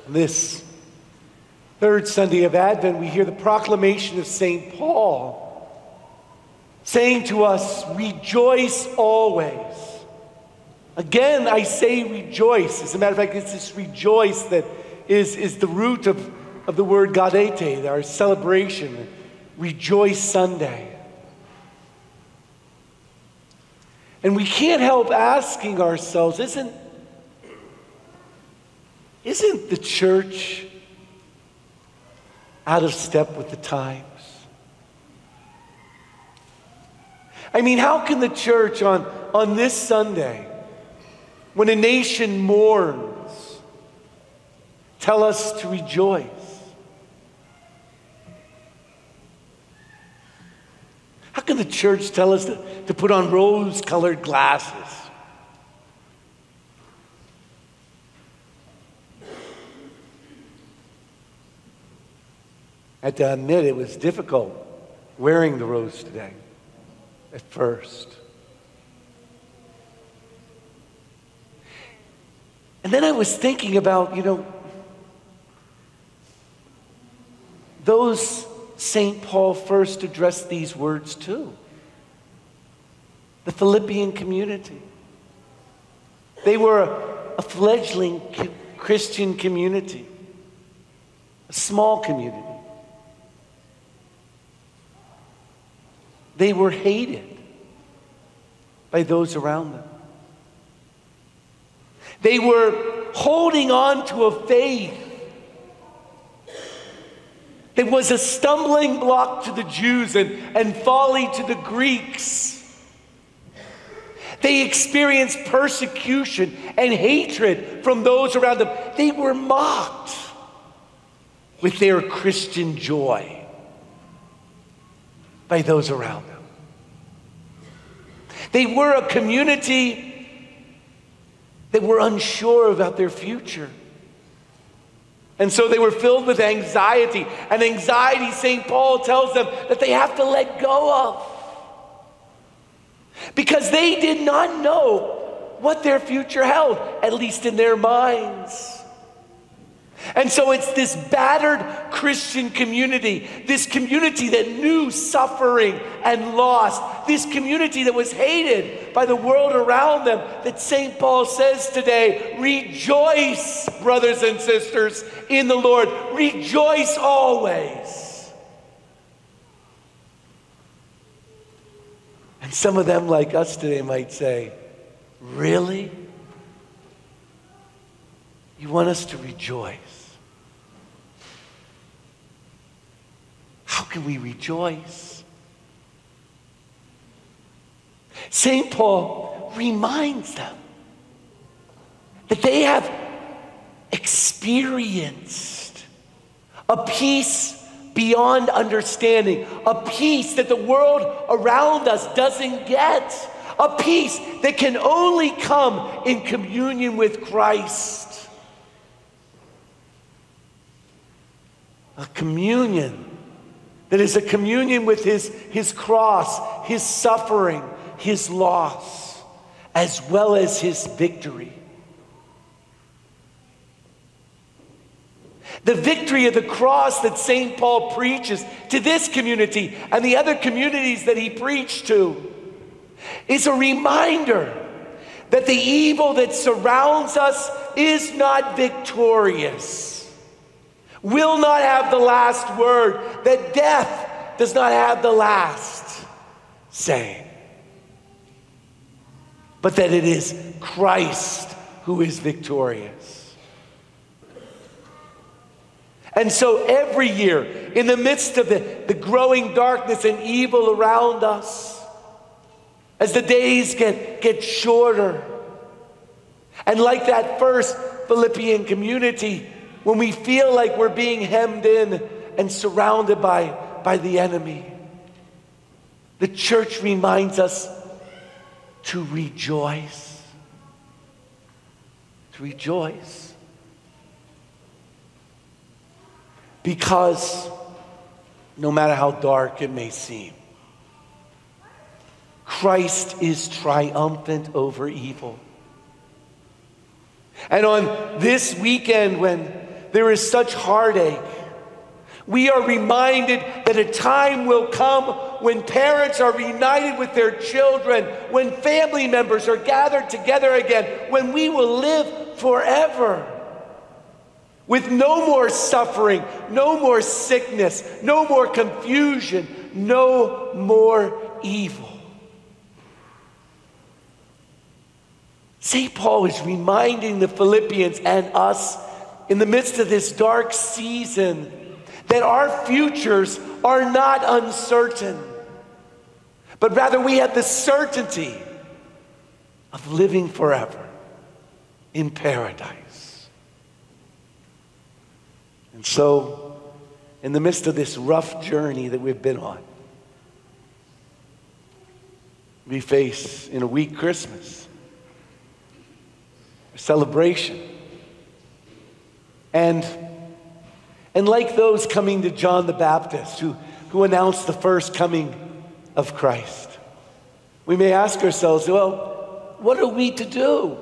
This third Sunday of Advent, we hear the proclamation of St. Paul saying to us, rejoice always. Again, I say rejoice. As a matter of fact, it's this rejoice that is the root of the word gaudete, our celebration, Rejoice Sunday. And we can't help asking ourselves, isn't the church out of step with the times? I mean, how can the church on this Sunday, when a nation mourns, tell us to rejoice? How can the church tell us to put on rose-colored glasses? I have to admit, it was difficult wearing the rose today at first. And then I was thinking about, those St. Paul first addressed these words to. The Philippian community. They were a fledgling Christian community, a small community. They were hated by those around them. They were holding on to a faith that was a stumbling block to the Jews and folly to the Greeks. They experienced persecution and hatred from those around them. They were mocked with their Christian joy by those around them. They were a community that were unsure about their future. And so they were filled with anxiety. And anxiety, St. Paul tells them, that they have to let go of. Because they did not know what their future held, at least in their minds. And so it's this battered Christian community, this community that knew suffering and loss, this community that was hated by the world around them, that St. Paul says today, rejoice, brothers and sisters, in the Lord. Rejoice always. And some of them, like us today, might say, really? You want us to rejoice? How can we rejoice? St. Paul reminds them that they have experienced a peace beyond understanding, a peace that the world around us doesn't get, a peace that can only come in communion with Christ. A communion that is a communion with his cross, his suffering, his loss, as well as his victory. The victory of the cross that St. Paul preaches to this community and the other communities that he preached to is a reminder that the evil that surrounds us is not victorious, will not have the last word, that death does not have the last say, but that it is Christ who is victorious. And so every year, in the midst of the growing darkness and evil around us, as the days get shorter, and like that first Philippian community, when we feel like we're being hemmed in and surrounded by the enemy, the church reminds us to rejoice. To rejoice. Because no matter how dark it may seem, Christ is triumphant over evil. And on this weekend, when there is such heartache. We are reminded that a time will come when parents are reunited with their children, when family members are gathered together again, when we will live forever with no more suffering, no more sickness, no more confusion, no more evil. St. Paul is reminding the Philippians and us in the midst of this dark season that our futures are not uncertain, but rather we have the certainty of living forever in paradise. And so, in the midst of this rough journey that we've been on, we face in a week Christmas, a celebration, and like those coming to John the Baptist who announced the first coming of Christ, we may ask ourselves, well, what are we to do?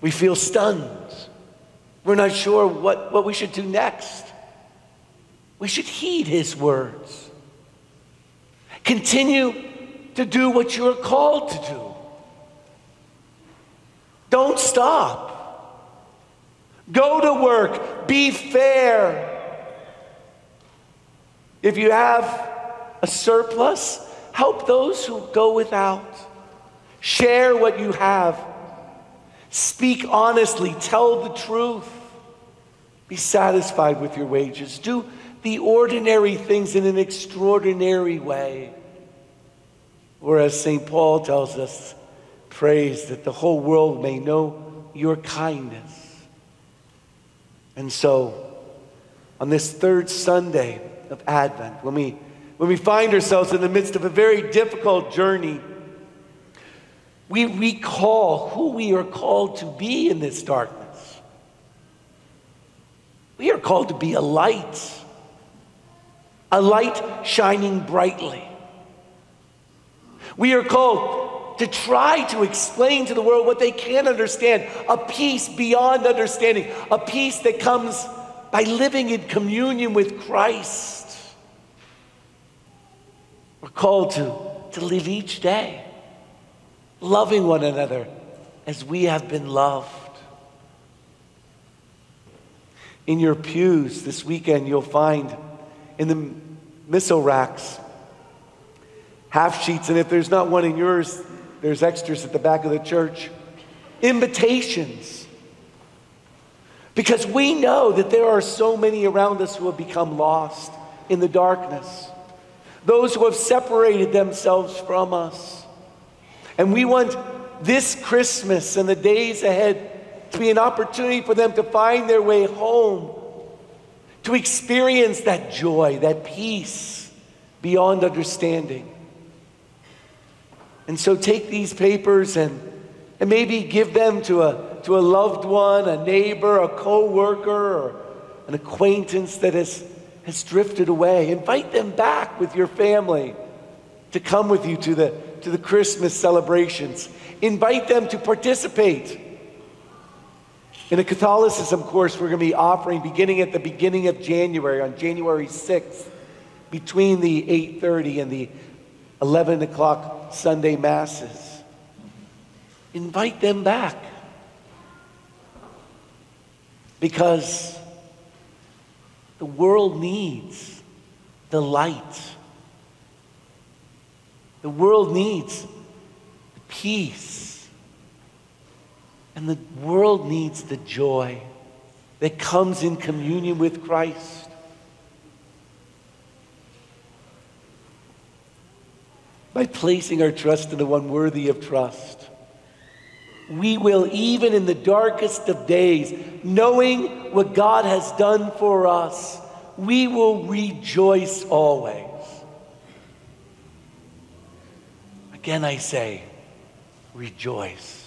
We feel stunned. We're not sure what we should do next. We should heed his words. Continue to do what you're called to do. Don't stop. Go to work. Be fair. If you have a surplus, help those who go without. Share what you have. Speak honestly. Tell the truth. Be satisfied with your wages. Do the ordinary things in an extraordinary way. Or as St. Paul tells us, praise that the whole world may know your kindness. And so, on this third Sunday of Advent, when we find ourselves in the midst of a very difficult journey, we recall who we are called to be in this darkness. We are called to be a light shining brightly. We are called to try to explain to the world what they can't understand, a peace beyond understanding, a peace that comes by living in communion with Christ. We're called to live each day, loving one another as we have been loved. In your pews this weekend, you'll find in the missal racks half sheets, and if there's not one in yours, there's extras at the back of the church. Invitations. Because we know that there are so many around us who have become lost in the darkness. Those who have separated themselves from us. And we want this Christmas and the days ahead to be an opportunity for them to find their way home, to experience that joy, that peace beyond understanding. And so take these papers and maybe give them to a loved one, a neighbor, a co-worker, or an acquaintance that has drifted away. Invite them back with your family to come with you to the Christmas celebrations. Invite them to participate in a Catholicism course we're going to be offering beginning at the beginning of January, on January 6th, between the 8:30 and the 11 o'clock Sunday Masses. Invite them back. Because the world needs the light. The world needs the peace. And the world needs the joy that comes in communion with Christ. By placing our trust in the one worthy of trust, we will, even in the darkest of days, knowing what God has done for us, we will rejoice always. Again, I say, rejoice.